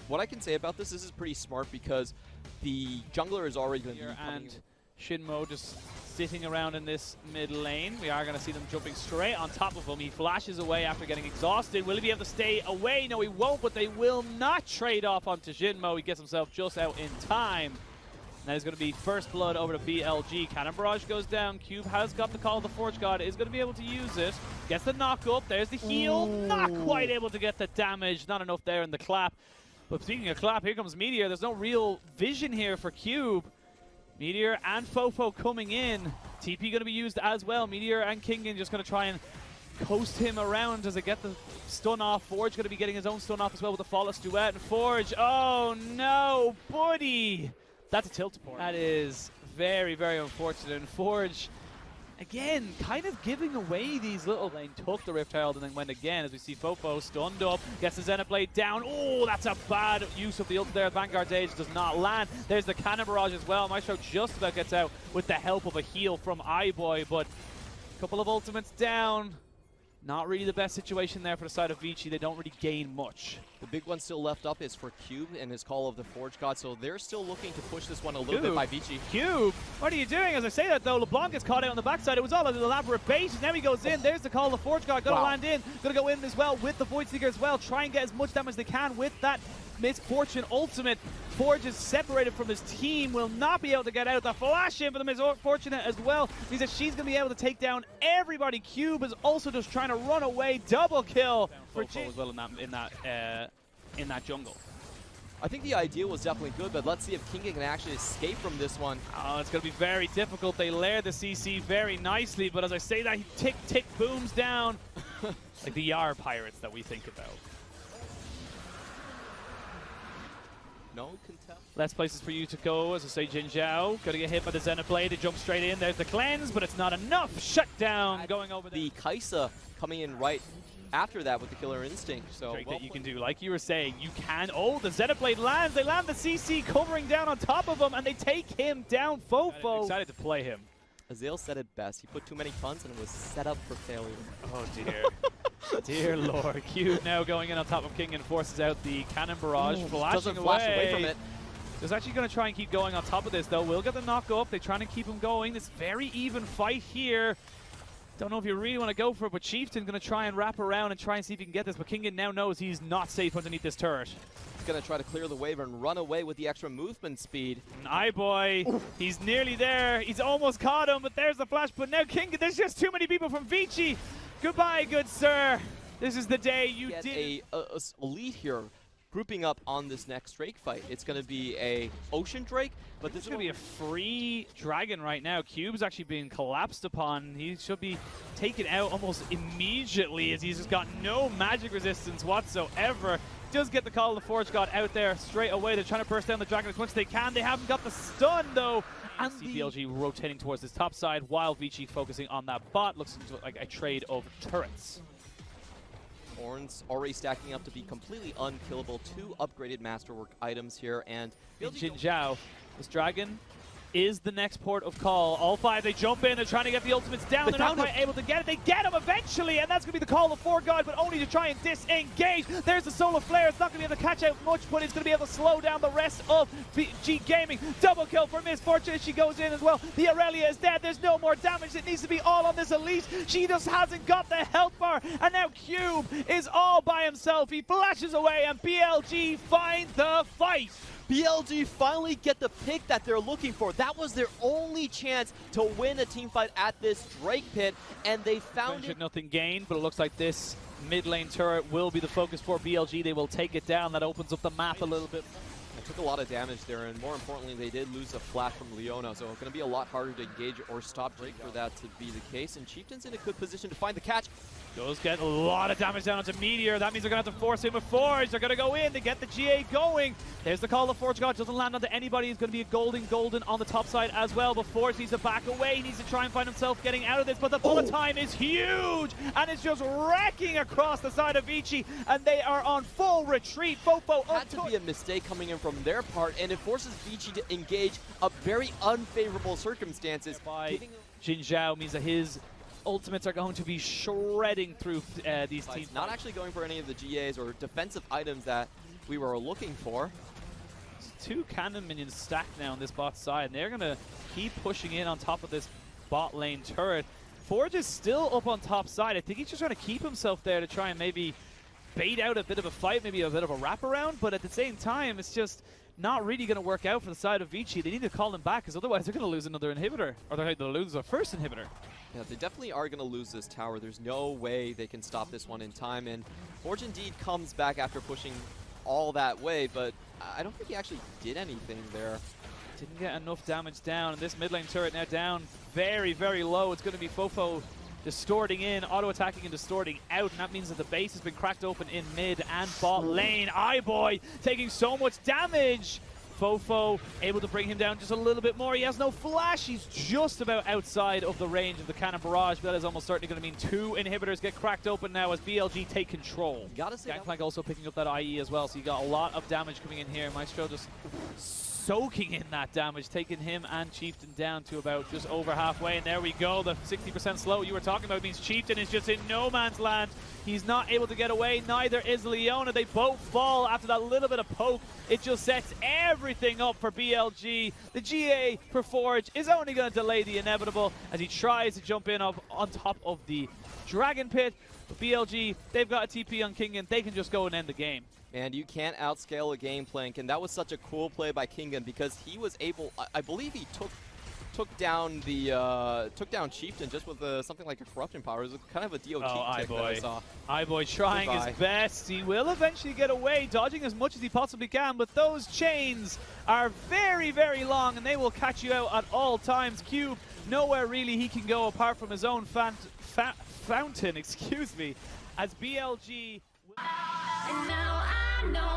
what I can say about this is pretty smart because the jungler is already going to be coming. Shinmo just sitting around in this mid lane. We are going to see them jumping straight on top of him. He flashes away after getting exhausted. Will he be able to stay away? No, he won't, but they will not trade off onto Shinmo. He gets himself just out in time. That is going to be first blood over to BLG. Cannon Barrage goes down. Cube has got the Call of the Forge God. Is going to be able to use it. Gets the knock up. There's the heal. Ooh. Not quite able to get the damage. Not enough there in the clap. But speaking of clap, here comes Meteor. There's no real vision here for Cube. Meteor and Fofo coming in. TP going to be used as well. Meteor and Kingen just going to try and coast him around as they get the stun off. Forge going to be getting his own stun off as well with the Flawless Duet. And Forge, oh no, buddy! That's a tilt port. That is very, very unfortunate. And Forge, again, kind of giving away these little lane. Took the Rift Herald and then went again as we see Fofo stunned up. Gets the Xenoblade down. Oh, that's a bad use of the ult there. Vanguard's Age does not land. There's the Cannon Barrage as well. Maestro just about gets out with the help of a heal from iBoy, but a couple of ultimates down. Not really the best situation there for the side of Vici. They don't really gain much. The big one still left up is for Cube and his Call of the Forge God, so they're still looking to push this one a little bit by Vici. Cube, what are you doing? As I say that though, LeBlanc gets caught out on the backside. It was all an elaborate bait. Now he goes in. There's the Call of the Forge God. Gonna land in. Gonna go in as well with the Void Seeker as well. Try and get as much damage as they can with that Misfortune ultimate. Forge is separated from his team, will not be able to get out. The flash in for the Misfortunate as well means that she's going to be able to take down everybody. Cube is also just trying to run away. Double kill for Fofo as well in that jungle. I think the idea was definitely good, but let's see if Kingen can actually escape from this one. Oh, it's going to be very difficult. They lair the CC very nicely, but as I say that, he tick, tick, booms down. Like the Yar pirates that we think about. No contest. Less places for you to go, as I say, Jin Zhao. Got to get hit by the Xenoblade. They jump straight in. There's the cleanse, but it's not enough. Shut down going over there. The Kaisa coming in right after that with the Killer Instinct. So that you can do, like you were saying, you can. Oh, the Xenoblade lands. They land the CC covering down on top of him, and they take him down. Fofo. Excited to play him. Azale said it best. He put too many puns and it was set up for failure. Oh, dear. Dear Lord. Cube now going in on top of King and forces out the Cannon Barrage. Doesn't flash away from it. He's actually going to try and keep going on top of this, though. Will get the knock up. They're trying to keep him going. This very even fight here. Don't know if you really want to go for it, but Chieftain going to try and wrap around and try and see if he can get this. But Kingen now knows he's not safe underneath this turret. He's going to try to clear the wave and run away with the extra movement speed. And iBoy, he's nearly there. He's almost caught him, but there's the flash. But now Kingen, there's just too many people from Vici. Goodbye, good sir. This is the day you did. A lead here. Grouping up on this next Drake fight. It's going to be a Ocean Drake, but this is going to be a free dragon right now. Cube's actually being collapsed upon. He should be taken out almost immediately as he's just got no magic resistance whatsoever. Does get the Call of the Forge God out there straight away. They're trying to burst down the dragon as much as they can. They haven't got the stun though. And BLG rotating towards this top side while Vici focusing on that bot. Looks like a trade of turrets. Horns already stacking up to be completely unkillable. 2 upgraded Masterwork items here, and Jin Zhao, this dragon is the next port of call. All 5, they jump in, they're trying to get the ultimates down. They're not quite able to get it. They get him eventually, and that's going to be the Call of the Forge God, but only to try and disengage. There's the Solar Flare. It's not going to be able to catch out much, but it's going to be able to slow down the rest of BG Gaming. Double kill for Misfortune. She goes in as well. The Aurelia is dead. There's no more damage. It needs to be all on this Elite. She just hasn't got the health bar, and now Cube is all by himself. He flashes away, and BLG find the fight. BLG finally get the pick that they're looking for. That was their only chance to win a team fight at this Drake pit, and they found it. Nothing gained, but it looks like this mid lane turret will be the focus for BLG. They will take it down. That opens up the map a little bit. They took a lot of damage there, and more importantly, they did lose a flash from Leona, so it's going to be a lot harder to engage or stop Drake for that to be the case, and Chieftain's in a good position to find the catch. Does get a lot of damage down onto Meteor. That means they're going to have to force him with Forge. They're going to go in to get the GA going. There's the Call of Forge God. Doesn't land onto anybody. It's going to be a golden on the top side as well. But Forge needs to back away. He needs to try and find himself getting out of this. But the bullet time is huge. And it's just wrecking across the side of Vici. And they are on full retreat. Fofo had to be a mistake coming in from their part. And it forces Vici to engage a very unfavorable circumstances. By Jin Zhao means that his ultimates are going to be shredding through these teams. Not actually going for any of the GAs or defensive items that we were looking for. Two cannon minions stacked now on this bot side, and they're going to keep pushing in on top of this bot lane turret. Forge is still up on top side. I think he's just trying to keep himself there to try and maybe bait out a bit of a fight, maybe a bit of a wraparound, but at the same time, it's just not really going to work out for the side of Vici. They need to call him back, because otherwise they're going to lose another inhibitor, or they're going to lose their first inhibitor. Yeah, they definitely are going to lose this tower. There's no way they can stop this one in time, and Forge indeed comes back after pushing all that way, but I don't think he actually did anything there. Didn't get enough damage down, and this mid lane turret now down very, very low. It's going to be Fofo distorting in, auto-attacking and distorting out, and that means that the base has been cracked open in mid and bot lane. Boy taking so much damage. Fofo able to bring him down just a little bit more. He has no flash. He's just about outside of the range of the cannon barrage. That is almost certainly going to mean two inhibitors get cracked open now as BLG take control. Gotta say, Gangplank also picking up that IE as well, so you got a lot of damage coming in here. Maestro just soaking in that damage, taking him and Chieftain down to about just over halfway. And there we go, the 60% slow you were talking about means Chieftain is just in no man's land. He's not able to get away, neither is Leona. They both fall after that little bit of poke. It just sets everything up for BLG. The GA for Forge is only going to delay the inevitable as he tries to jump in up on top of the Dragon Pit. But BLG, they've got a TP on Kingan. They can just go and end the game. And you can't outscale a Gangplank, and that was such a cool play by Kingan because he was able, I believe he took down Chieftain just with something like a corruption power. It was kind of a DOT tick that I saw. iBoy trying his best. He will eventually get away, dodging as much as he possibly can, but those chains are very, very long, and they will catch you out at all times. Cube, nowhere really he can go apart from his own fountain, excuse me, as BLG... And now I know